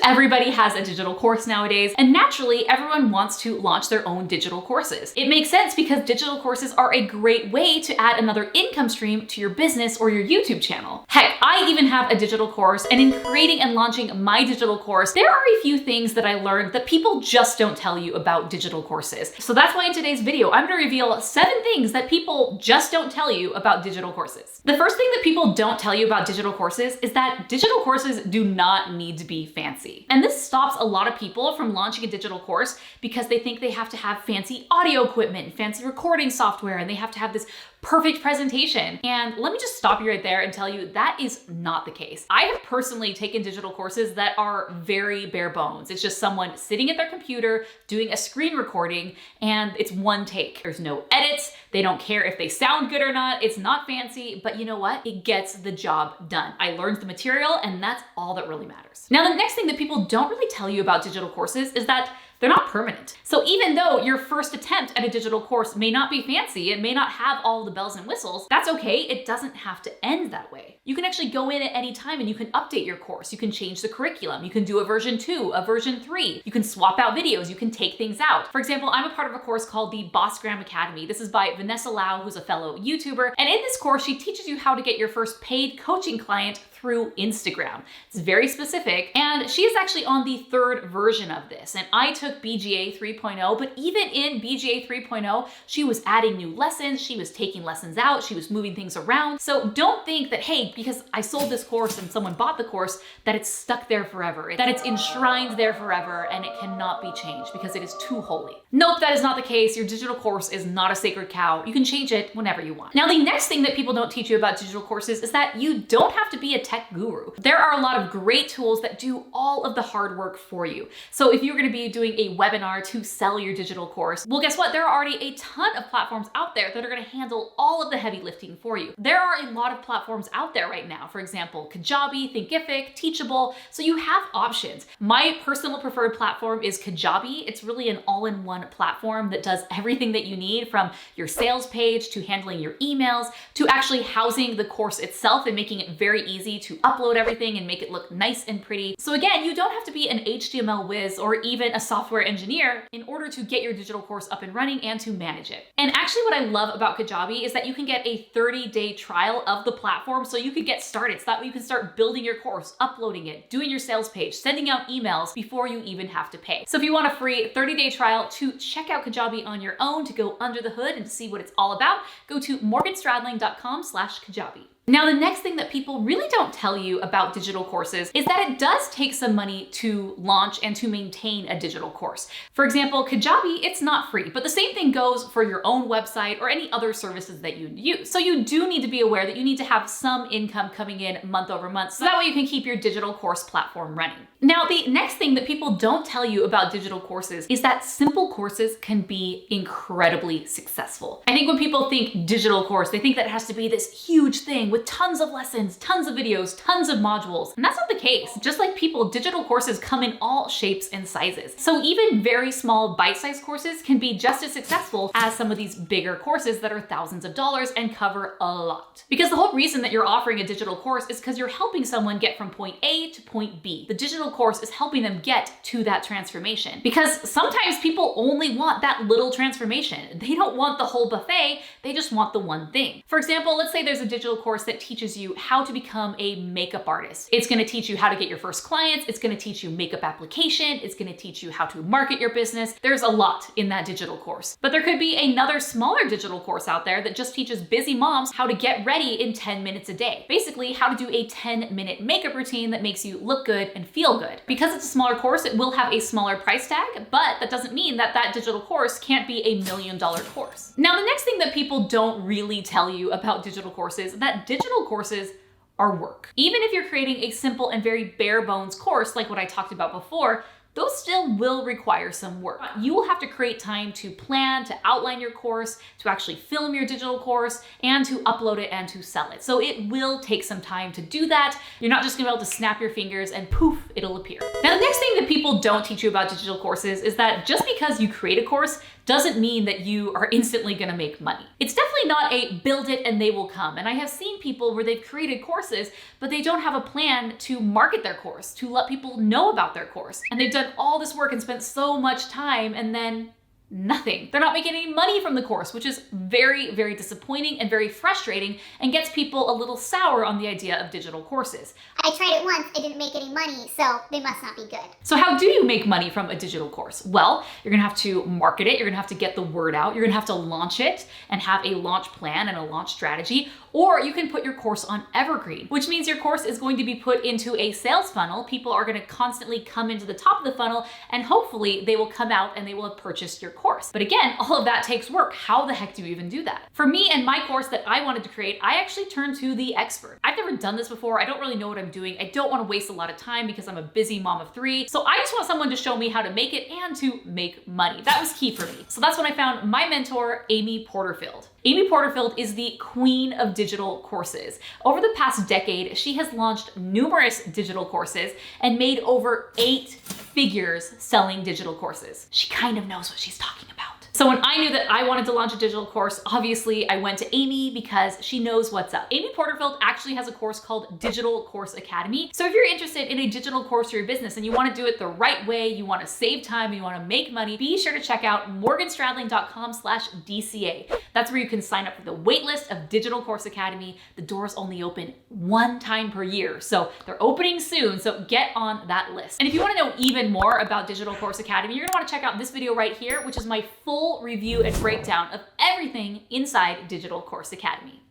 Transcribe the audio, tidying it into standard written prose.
Everybody has a digital course nowadays, and naturally, everyone wants to launch their own digital courses. It makes sense because digital courses are a great way to add another income stream to your business or your YouTube channel. Heck, I even have a digital course, and in creating and launching my digital course, there are a few things that I learned that people just don't tell you about digital courses. So that's why in today's video, I'm gonna reveal 7 things that people just don't tell you about digital courses. The first thing that people don't tell you about digital courses is that digital courses do not need to be fancy. And this stops a lot of people from launching a digital course because they think they have to have fancy audio equipment, fancy recording software, and they have to have this perfect presentation. And let me just stop you right there and tell you that is not the case. I have personally taken digital courses that are very bare bones. It's just someone sitting at their computer doing a screen recording, and it's one take. There's no edits. They don't care if they sound good or not. It's not fancy, but you know what? It gets the job done. I learned the material, and that's all that really matters. Now, the next thing that people don't really tell you about digital courses is that they're not permanent. So even though your first attempt at a digital course may not be fancy, it may not have all the bells and whistles, that's okay. It doesn't have to end that way. You can actually go in at any time and you can update your course. You can change the curriculum. You can do a version 2, a version 3. You can swap out videos. You can take things out. For example, I'm a part of a course called the Boss Gram Academy. This is by Vanessa Lau, who's a fellow YouTuber. And in this course, she teaches you how to get your first paid coaching client through Instagram. It's very specific. And she is actually on the 3rd version of this. And I took BGA 3.0, but even in BGA 3.0, she was adding new lessons. She was taking lessons out. She was moving things around. So don't think that, hey, because I sold this course and someone bought the course, that it's stuck there forever, that it's enshrined there forever and it cannot be changed because it is too holy. Nope, that is not the case. Your digital course is not a sacred cow. You can change it whenever you want. Now, the next thing that people don't teach you about digital courses is that you don't have to be a tech guru. There are a lot of great tools that do all of the hard work for you. So if you're gonna be doing a webinar to sell your digital course, well, guess what? There are already a ton of platforms out there that are gonna handle all of the heavy lifting for you. There are a lot of platforms out there right now. For example, Kajabi, Thinkific, Teachable. So you have options. My personal preferred platform is Kajabi. It's really an all-in-one platform that does everything that you need, from your sales page to handling your emails to actually housing the course itself and making it very easy to upload everything and make it look nice and pretty. So again, you don't have to be an HTML whiz or even a software engineer in order to get your digital course up and running and to manage it. And actually what I love about Kajabi is that you can get a 30-day trial of the platform, so you could get started. So that way you can start building your course, uploading it, doing your sales page, sending out emails before you even have to pay. So if you want a free 30-day trial to check out Kajabi on your own, to go under the hood and see what it's all about, go to morganstradling.com/Kajabi. Now, the next thing that people really don't tell you about digital courses is that it does take some money to launch and to maintain a digital course. For example, Kajabi, it's not free, but the same thing goes for your own website or any other services that you use. So you do need to be aware that you need to have some income coming in month over month, so that way you can keep your digital course platform running. Now, the next thing that people don't tell you about digital courses is that simple courses can be incredibly successful. I think when people think digital course, they think that it has to be this huge thing with tons of lessons, tons of videos, tons of modules. And that's not the case. Just like people, digital courses come in all shapes and sizes. So even very small bite-sized courses can be just as successful as some of these bigger courses that are thousands of dollars and cover a lot. Because the whole reason that you're offering a digital course is because you're helping someone get from point A to point B. The digital course is helping them get to that transformation. Because sometimes people only want that little transformation. They don't want the whole buffet, they just want the one thing. For example, let's say there's a digital course that teaches you how to become a makeup artist. It's gonna teach you how to get your first clients, it's gonna teach you makeup application, it's gonna teach you how to market your business. There's a lot in that digital course. But there could be another smaller digital course out there that just teaches busy moms how to get ready in 10 minutes a day. Basically, how to do a 10-minute makeup routine that makes you look good and feel good. Because it's a smaller course, it will have a smaller price tag, but that doesn't mean that that digital course can't be a $1 million course. Now, the next thing that people don't really tell you about digital courses is that digital courses are work. Even if you're creating a simple and very bare bones course, like what I talked about before, those still will require some work. You will have to create time to plan, to outline your course, to actually film your digital course, and to upload it and to sell it. So it will take some time to do that. You're not just gonna be able to snap your fingers and poof, it'll appear. Now, the next thing that people don't teach you about digital courses is that just because you create a course doesn't mean that you are instantly gonna make money. It's definitely not a build it and they will come. And I have seen people where they've created courses, but they don't have a plan to market their course, to let people know about their course. And they've done all this work and spent so much time and then nothing. They're not making any money from the course, which is very, very disappointing and very frustrating and gets people a little sour on the idea of digital courses. I tried it once, I didn't make any money, so they must not be good. So how do you make money from a digital course? Well, you're gonna have to market it, you're gonna have to get the word out, you're gonna have to launch it and have a launch plan and a launch strategy, or you can put your course on Evergreen, which means your course is going to be put into a sales funnel. People are gonna constantly come into the top of the funnel and hopefully they will come out and they will have purchased your course. But again, all of that takes work. How the heck do you even do that? For me and my course that I wanted to create, I actually turned to the expert. I've never done this before. I don't really know what I'm doing. I don't want to waste a lot of time because I'm a busy mom of 3. So I just want someone to show me how to make it and to make money. That was key for me. So that's when I found my mentor, Amy Porterfield. Amy Porterfield is the queen of digital courses. Over the past decade, she has launched numerous digital courses and made over 8 figures selling digital courses. She kind of knows what she's talking about. So when I knew that I wanted to launch a digital course, obviously I went to Amy because she knows what's up. Amy Porterfield actually has a course called Digital Course Academy. So if you're interested in a digital course for your business and you want to do it the right way, you want to save time, you want to make money, be sure to check out morganstradling.com/DCA. That's where you can sign up for the waitlist of Digital Course Academy. The doors only open 1 time per year, so they're opening soon, so get on that list. And if you want to know even more about Digital Course Academy, you're gonna want to check out this video right here, which is my full review and breakdown of everything inside Digital Course Academy.